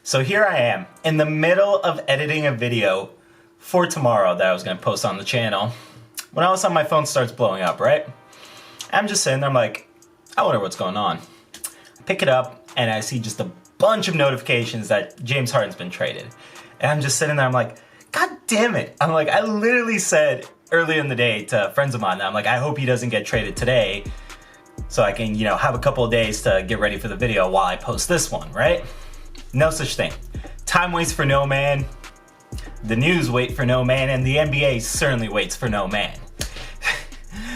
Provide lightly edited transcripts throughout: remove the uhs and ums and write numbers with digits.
So here I am, in the middle of editing a video for tomorrow that I was gonna post on the channel, when all of a sudden my phone starts blowing up, right? I'm just sitting there, I'm like, I wonder what's going on. I pick it up, and I see just a bunch of notifications that James Harden's been traded. And I'm just sitting there, I'm like, God damn it. I'm like, I literally said earlier in the day to friends of mine that I'm like, I hope he doesn't get traded today so I can, have a couple of days to get ready for the video while I post this one, right? No such thing. Time waits for no man. The news wait for no man, and the NBA certainly waits for no man.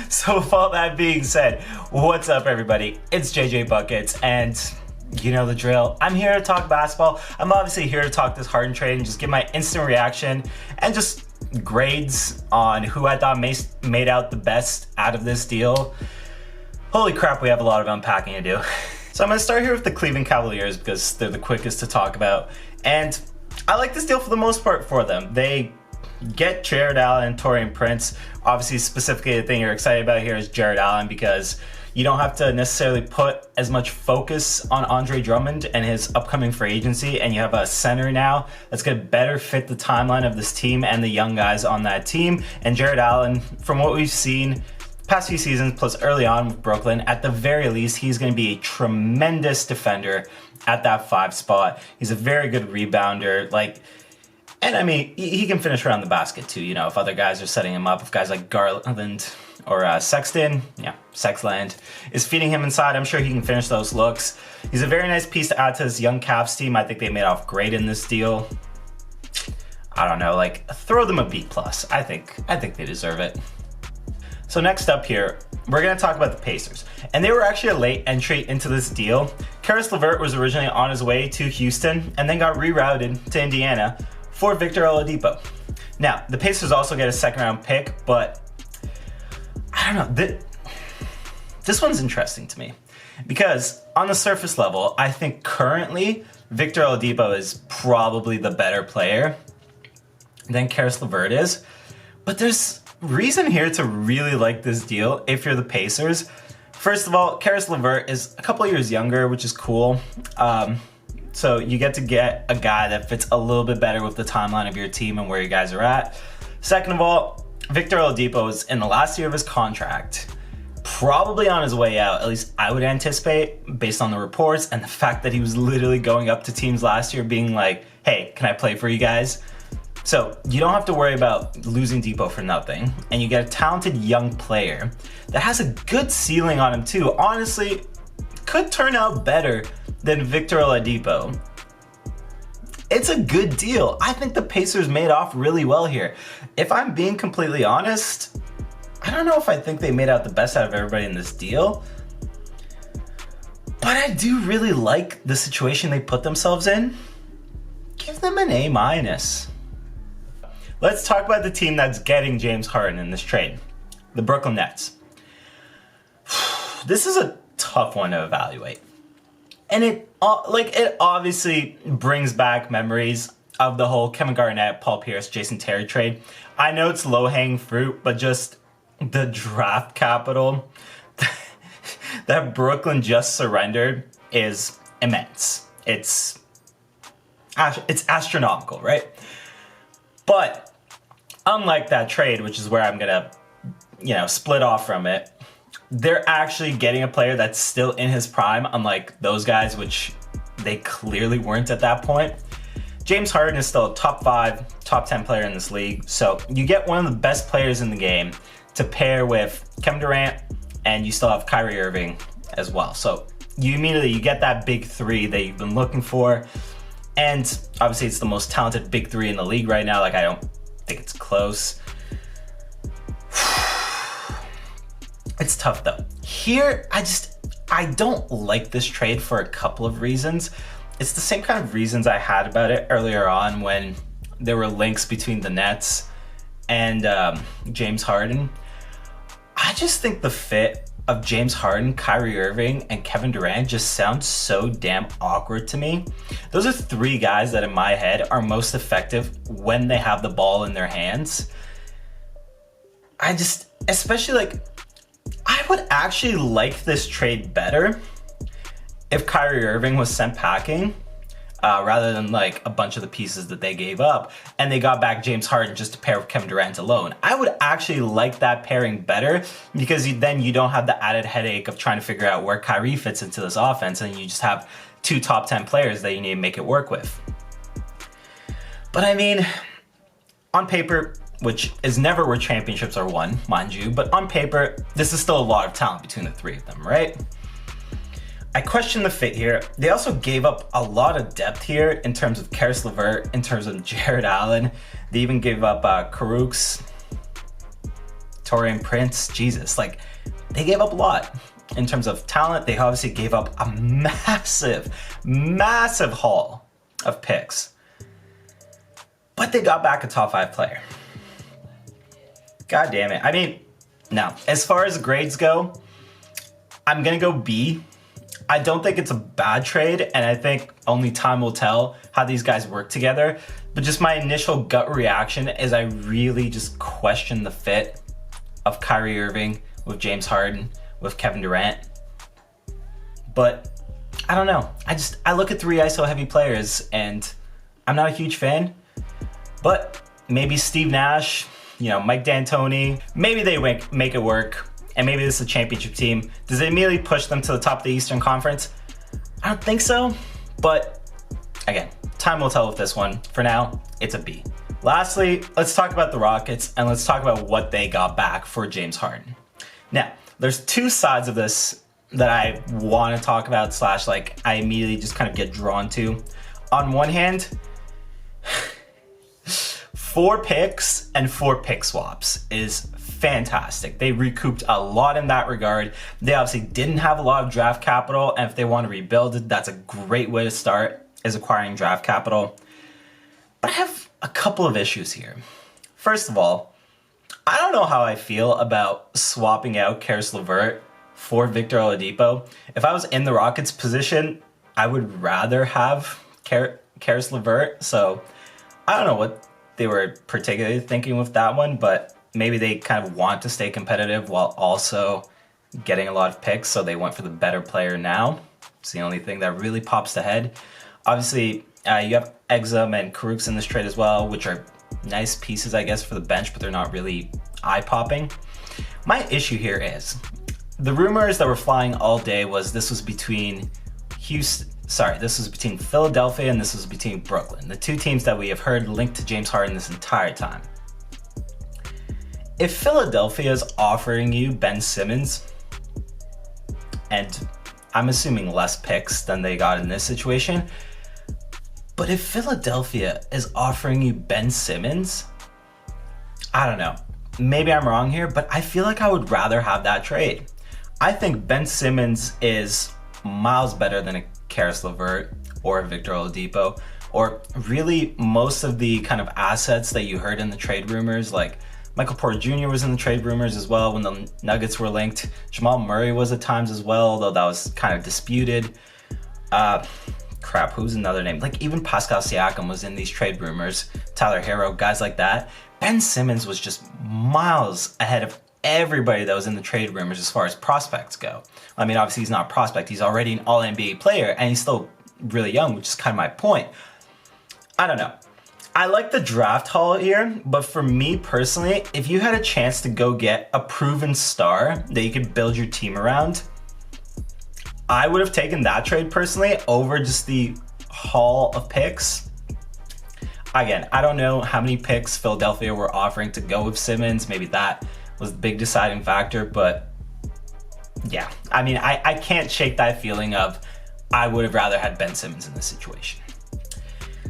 So with all that being said, what's up everybody? It's JJ Buckets, and you know the drill. I'm here to talk basketball. I'm obviously here to talk this Harden trade and just give my instant reaction and just grades on who I thought made out the best out of this deal. Holy crap, we have a lot of unpacking to do. So I'm gonna start here with the Cleveland Cavaliers because they're the quickest to talk about. And I like this deal for the most part for them. They get Jared Allen and Taurean Prince. Obviously, specifically the thing you're excited about here is Jared Allen because you don't have to necessarily put as much focus on Andre Drummond and his upcoming free agency, and you have a center now that's going to better fit the timeline of this team and the young guys on that team. And Jared Allen, from what we've seen past few seasons, plus early on with Brooklyn, at the very least, he's going to be a tremendous defender at that 5 spot. He's a very good rebounder. And I mean, he can finish around the basket too, if other guys are setting him up. If guys like Garland or Sexton, Sexland, is feeding him inside, I'm sure he can finish those looks. He's a very nice piece to add to this young Cavs team. I think they made off great in this deal. I don't know, throw them a B+. I think they deserve it. So next up here, we're going to talk about the Pacers. And they were actually a late entry into this deal. Caris LeVert was originally on his way to Houston and then got rerouted to Indiana for Victor Oladipo. Now, the Pacers also get a second-round pick, but I don't know. This one's interesting to me because on the surface level, I think currently Victor Oladipo is probably the better player than Caris LeVert is. But there's reason here to really like this deal if you're the Pacers. First of all, Caris LeVert is a couple years younger, which is cool. So you get a guy that fits a little bit better with the timeline of your team and where you guys are at. Second of all, Victor Oladipo is in the last year of his contract, probably on his way out, at least I would anticipate, based on the reports and the fact that he was literally going up to teams last year being like, hey, can I play for you guys? So you don't have to worry about losing Depot for nothing, and you get a talented young player that has a good ceiling on him too. Honestly, could turn out better than Victor Oladipo. It's a good deal. I think the Pacers made off really well here. If I'm being completely honest, I don't know if I think they made out the best out of everybody in this deal, but I do really like the situation they put themselves in. Give them an A-. Let's talk about the team that's getting James Harden in this trade, the Brooklyn Nets. This is a tough one to evaluate. And it obviously brings back memories of the whole Kevin Garnett, Paul Pierce, Jason Terry trade. I know it's low-hanging fruit, but just the draft capital that Brooklyn just surrendered is immense. It's astronomical, right? But unlike that trade, which is where I'm gonna, split off from it, they're actually getting a player that's still in his prime, unlike those guys, which they clearly weren't at that point. James Harden is still a top 5, top 10 player in this league. So you get one of the best players in the game to pair with Kevin Durant, and you still have Kyrie Irving as well. So you get that big 3 that you've been looking for. And obviously it's the most talented big 3 in the league right now. I don't think it's close. It's tough though. Here, I don't like this trade for a couple of reasons. It's the same kind of reasons I had about it earlier on when there were links between the Nets and James Harden. I just think the fit of James Harden, Kyrie Irving, and Kevin Durant just sounds so damn awkward to me. Those are 3 guys that in my head are most effective when they have the ball in their hands. Especially I would actually like this trade better if Kyrie Irving was sent packing. rather than like a bunch of the pieces that they gave up. And they got back James Harden just to pair with Kevin Durant alone. I would actually like that pairing better because then you don't have the added headache of trying to figure out where Kyrie fits into this offense, and you just have 2 top 10 players that you need to make it work with. But I mean, on paper, which is never where championships are won, mind you, but on paper, this is still a lot of talent between the 3 of them, right? I question the fit here. They also gave up a lot of depth here in terms of Karis LeVert, in terms of Jared Allen. They even gave up Karooks, Taurean Prince. Jesus, like, they gave up a lot in terms of talent. They obviously gave up a massive haul of picks. But they got back a top 5 player. God damn it. I mean, now, as far as grades go, I'm gonna go B. I don't think it's a bad trade, and I think only time will tell how these guys work together. But just my initial gut reaction is I really just question the fit of Kyrie Irving with James Harden, with Kevin Durant. But I don't know. I look at 3 ISO heavy players, and I'm not a huge fan. But maybe Steve Nash, Mike D'Antoni, maybe they make it work. And maybe this is a championship team. Does it immediately push them to the top of the Eastern Conference? I don't think so, but again, time will tell with this one. For now, it's a B. Lastly, let's talk about the Rockets, and let's talk about what they got back for James Harden. Now, there's 2 sides of this that I want to talk about, / like I immediately just kind of get drawn to. On one hand, 4 picks and 4 pick swaps is fantastic. They recouped a lot in that regard. They obviously didn't have a lot of draft capital, and if they want to rebuild it, that's a great way to start, is acquiring draft capital. But I have a couple of issues here. First of all, I don't know how I feel about swapping out Karis LeVert for Victor Oladipo. If I was in the Rockets position, I would rather have Karis LeVert. So I don't know what they were particularly thinking with that one, but maybe they kind of want to stay competitive while also getting a lot of picks, so they went for the better player now. It's the only thing that really pops the head. Obviously, you have Exum and Karooks in this trade as well, which are nice pieces, I guess, for the bench, but they're not really eye-popping. My issue here is, the rumors that were flying all day was this was between Philadelphia and this was between Brooklyn, the 2 teams that we have heard linked to James Harden this entire time. If Philadelphia is offering you Ben Simmons, and I'm assuming less picks than they got in this situation, but if Philadelphia is offering you Ben Simmons, I don't know. Maybe I'm wrong here, but I feel like I would rather have that trade. I think Ben Simmons is miles better than a Karis LeVert or a Victor Oladipo, or really most of the kind of assets that you heard in the trade rumors, like Michael Porter Jr. was in the trade rumors as well when the Nuggets were linked. Jamal Murray was at times as well, although that was kind of disputed. Who's another name? Like even Pascal Siakam was in these trade rumors. Tyler Herro, guys like that. Ben Simmons was just miles ahead of everybody that was in the trade rumors as far as prospects go. I mean, obviously he's not a prospect. He's already an All-NBA player, and he's still really young, which is kind of my point. I don't know. I like the draft haul here, but for me personally, if you had a chance to go get a proven star that you could build your team around, I would have taken that trade personally over just the haul of picks. Again, I don't know how many picks Philadelphia were offering to go with Simmons. Maybe that was the big deciding factor, but yeah. I mean, I can't shake that feeling of I would have rather had Ben Simmons in this situation.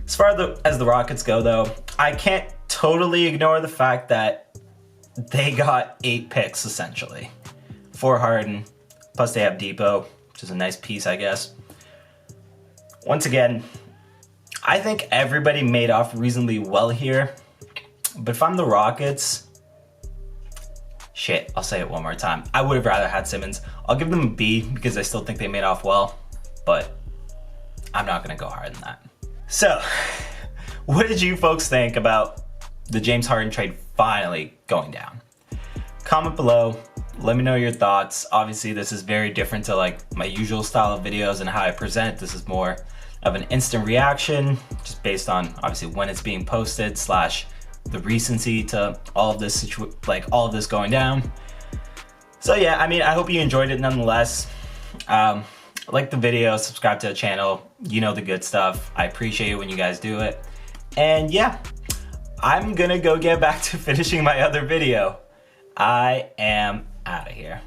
As far as the Rockets go, though, I can't totally ignore the fact that they got 8 picks, essentially, for Harden. Plus, they have Depot, which is a nice piece, I guess. Once again, I think everybody made off reasonably well here. But if I'm the Rockets, I'll say it one more time. I would have rather had Simmons. I'll give them a B because I still think they made off well, but I'm not going to go higher than that. So, what did you folks think about the James Harden trade finally going down? Comment below. Let me know your thoughts. Obviously, this is very different to like my usual style of videos and how I present. This is more of an instant reaction, just based on obviously when it's being posted slash the recency to all of this all of this going down. So yeah, I mean, I hope you enjoyed it nonetheless. Like the video, subscribe to the channel, you know the good stuff. I appreciate it when you guys do it. And yeah, I'm gonna go get back to finishing my other video. I am out of here.